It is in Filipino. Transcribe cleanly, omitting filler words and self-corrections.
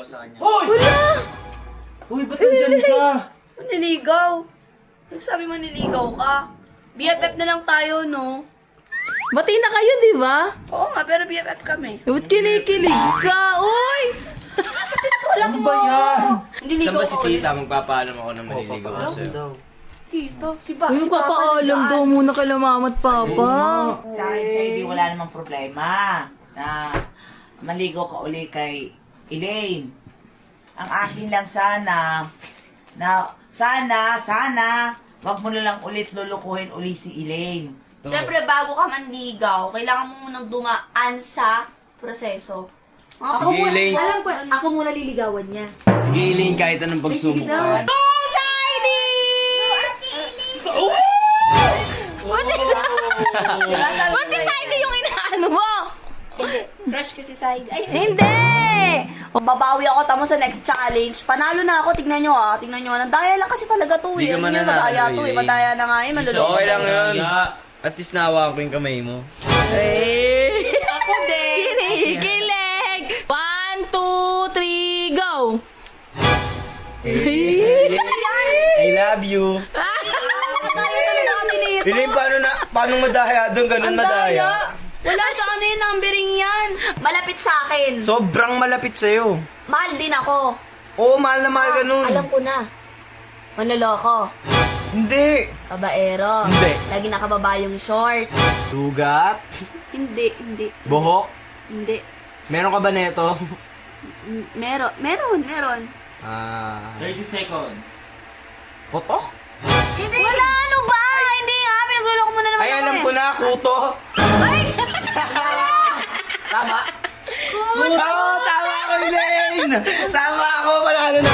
naniligaw sa kanya. Hoy! Wala! Uy, ba't nandyan ka? Maniligaw. Nagsabi maniligaw ka. BFF na lang tayo, no? Bati na kayo, di ba? Oo nga, pero BFF kami. Ba't kinikilig ka? Uy! Ano ba yan? Saan ba si tita? Magpapaalam ako na maniligaw ako sa'yo. Tito, si Ba? Uy, si Papa papaalam nandiyan. daw muna kay mama at papa. Sa akin sa hindi wala namang problema na maligo ka uli kay Elaine. Ang akin lang sana wag mo na lang ulit lulukuhin uli si Elaine. Siyempre, bago ka manligaw, kailangan mo munang dumaan sa proseso. Sige, Elaine. Alam ko, ako muna liligawan niya. Sige, Elaine, kahit anong pagsubok ka. Ba't si Saidi yung inaano mo? Crush ko si Said. Ay, Hindi! babawi ako tamo sa next challenge. Panalo na ako, tignan nyo ah. Tignan nyo. Nandaya lang kasi talaga to Di eh. ka Ano yun, mananalo, madaya to eh. Elaine. Madaya na nga eh. Maluloko. Okay lang yun. At least nahawakan ko yung kamay mo. Eh! Ako din! Kinikilig! 1, 2, 3, go! I love you. Madaya talaga kami nito. Elaine, paano madaya doon? Ganun madaya. Wala sa ano yung numbering yan. Malapit sa akin. Sobrang malapit sa'yo. Mahal din ako. Oo, mahal na mahal ka nun. Alam ko na. Manloloko. Hindi. Babaero. Hindi. Lagi nakababa yung short. Sugat. Hindi. Buhok. Hindi. Meron ka ba neto? Meron. 30 seconds. Potok? Hindi. Wala, ano ba? Hindi nga, pinagluloko mo na naman Ay, ako alam eh. ko na, kuto. Tama? Oo, tama ako, Elaine! Tama ako, panalo na